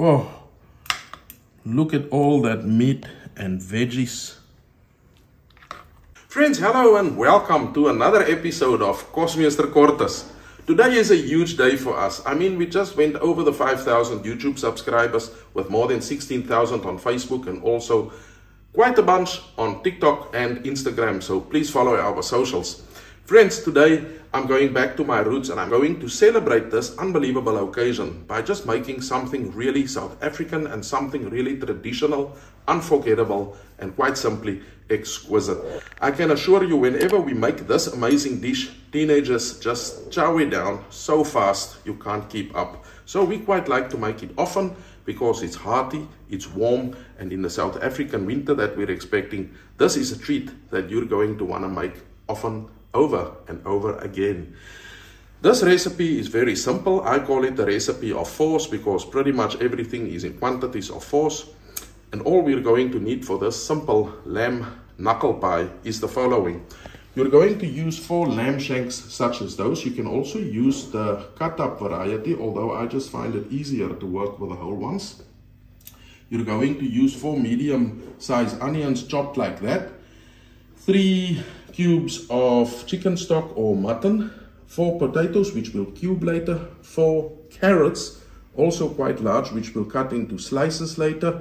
Oh, look at all that meat and veggies. Friends, hello and welcome to another episode of Kosmeester Kortes. Today is a huge day for us. I mean, we just went over the 5,000 YouTube subscribers with more than 16,000 on Facebook and also quite a bunch on TikTok and Instagram. So please follow our socials. Friends, today I'm going back to my roots and I'm going to celebrate this unbelievable occasion by just making something really South African and something really traditional, unforgettable, and quite simply exquisite. I can assure you, whenever we make this amazing dish, teenagers just chow it down so fast you can't keep up. So we quite like to make it often because it's hearty, it's warm, and in the South African winter that we're expecting, this is a treat that you're going to want to make often, over and over again. This recipe is very simple. I call it the recipe of fours because pretty much everything is in quantities of fours. And all we're going to need for this simple lamb knuckle pie is the following. You're going to use 4 lamb shanks such as those. You can also use the cut up variety, although I just find it easier to work with the whole ones. You're going to use 4 medium sized onions chopped like that, 3 cubes of chicken stock or mutton, 4 potatoes which we'll cube later, 4 carrots, also quite large, which we'll cut into slices later,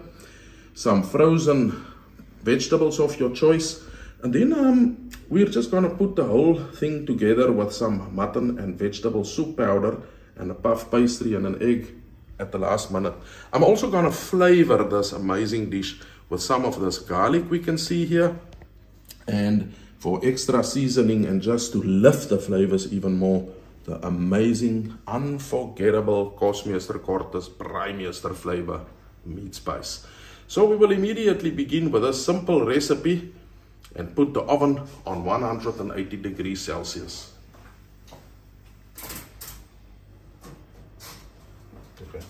some frozen vegetables of your choice, and then we're just going to put the whole thing together with some mutton and vegetable soup powder and a puff pastry and an egg at the last minute. I'm also going to flavor this amazing dish with some of this garlic we can see here, and for extra seasoning and just to lift the flavors even more, the amazing, unforgettable Kosmeester Kortes Braaimeester flavor meat spice. So we will immediately begin with a simple recipe and put the oven on 180 degrees Celsius. Okay.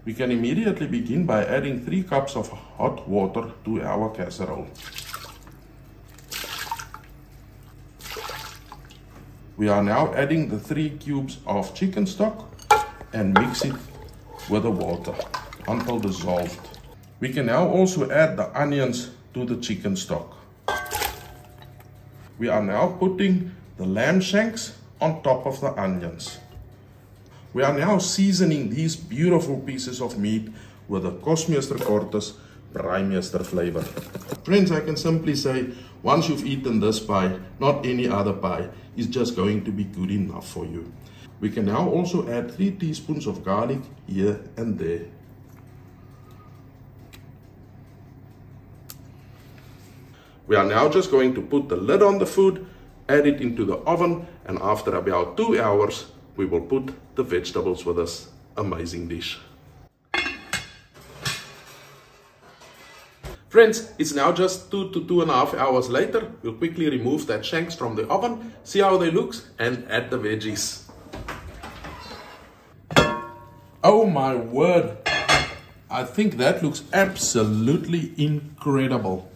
We can immediately begin by adding 3 cups of hot water to our casserole. We are now adding the 3 cubes of chicken stock and mix it with the water until dissolved. We can now also add the onions to the chicken stock. We are now putting the lamb shanks on top of the onions. We are now seasoning these beautiful pieces of meat with the Kosmeester Kortes Braaimeester flavor. Friends, I can simply say, once you've eaten this pie, not any other pie is just going to be good enough for you. We can now also add 3 teaspoons of garlic here and there. We are now just going to put the lid on the food, add it into the oven, and after about 2 hours, we will put the vegetables with this amazing dish. Friends, it's now just 2 to 2.5 hours later. We'll quickly remove that shanks from the oven, see how they look, and add the veggies. Oh my word! I think that looks absolutely incredible.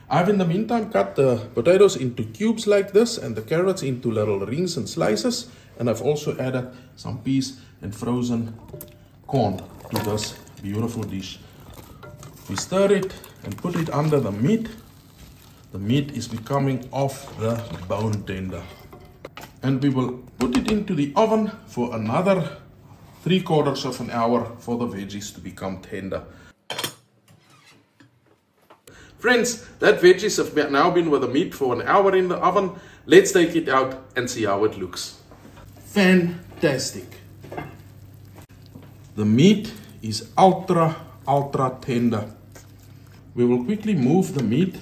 I've in the meantime cut the potatoes into cubes like this and the carrots into little rings and slices, and I've also added some peas and frozen corn to this beautiful dish. We stir it and put it under the meat. The meat is becoming off the bone tender. And we will put it into the oven for another 3/4 of an hour for the veggies to become tender. Friends, that veggies have now been with the meat for an hour in the oven. Let's take it out and see how it looks. Fantastic. The meat is ultra tender. We will quickly move the meat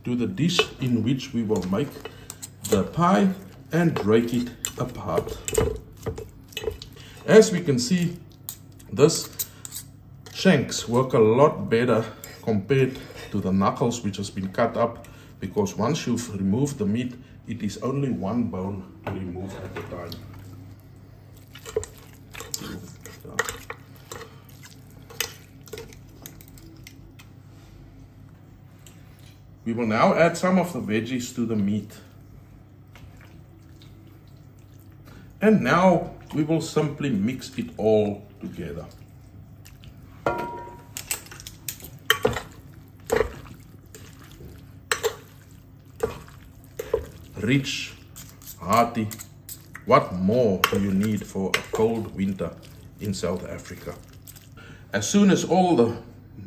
to the dish in which we will make the pie and break it apart. As we can see, this shanks work a lot better compared to the knuckles which has been cut up, because once you've removed the meat, it is only 1 bone to remove at a time. We will now add some of the veggies to the meat. And now we will simply mix it all together. rich, hearty. What more do you need for a cold winter in South Africa? As soon as all the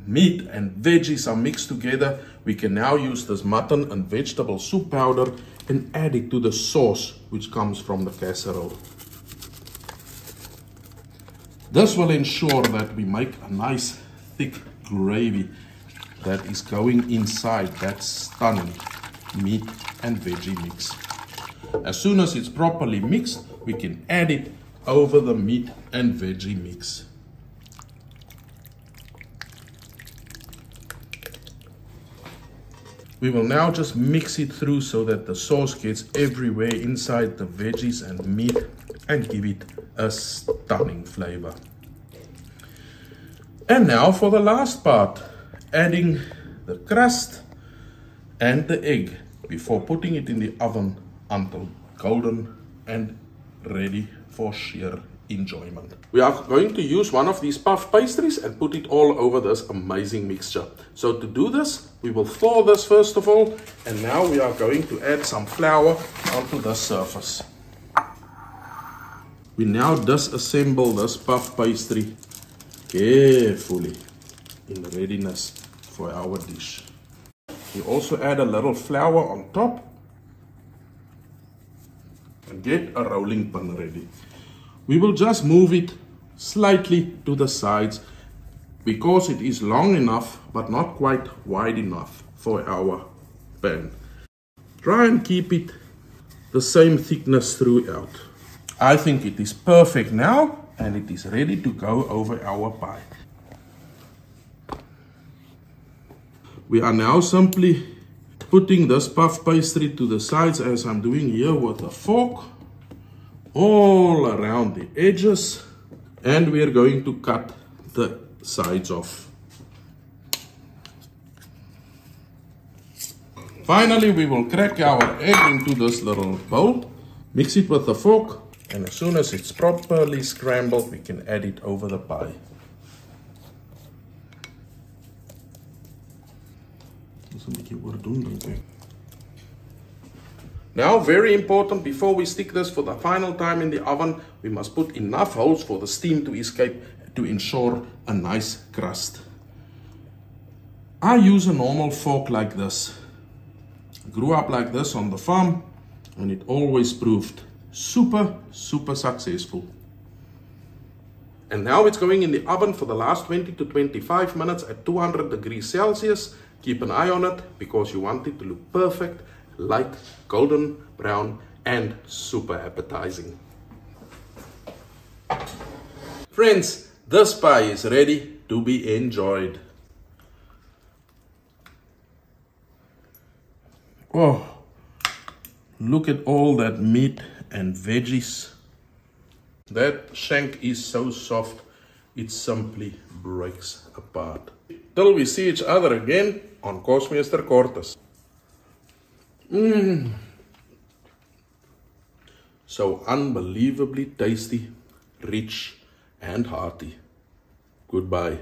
meat and veggies are mixed together, we can now use this mutton and vegetable soup powder and add it to the sauce which comes from the casserole. This will ensure that we make a nice thick gravy that is going inside that stunning meat and veggie mix. As soon as it's properly mixed, we can add it over the meat and veggie mix. We will now just mix it through so that the sauce gets everywhere inside the veggies and meat and give it a stunning flavor. And now for the last part, adding the crust and the egg before putting it in the oven until golden and ready for sheer enjoyment. We are going to use one of these puff pastries and put it all over this amazing mixture. So to do this, we will thaw this first of all, and now we are going to add some flour onto the surface. We now disassemble this puff pastry carefully in readiness for our dish. We also add a little flour on top and get a rolling pin ready. We will just move it slightly to the sides because it is long enough but not quite wide enough for our pan. Try and keep it the same thickness throughout. I think it is perfect now and it is ready to go over our pie. We are now simply putting this puff pastry to the sides as I'm doing here with a fork, all around the edges, and we are going to cut the sides off. Finally, we will crack our egg into this little bowl, mix it with a fork, and as soon as it's properly scrambled, we can add it over the pie. Now, very important, before we stick this for the final time in the oven, we must put enough holes for the steam to escape to ensure a nice crust. I use a normal fork like this. I grew up like this on the farm and it always proved super successful. And now it's going in the oven for the last 20 to 25 minutes at 200 degrees Celsius. Keep an eye on it because you want it to look perfect, light, golden brown, and super appetizing. Friends, this pie is ready to be enjoyed. Oh, look at all that meat and veggies. That shank is so soft, it simply breaks apart. Till we see each other again on Kosmeester Kortes. So unbelievably tasty, rich and hearty. Goodbye.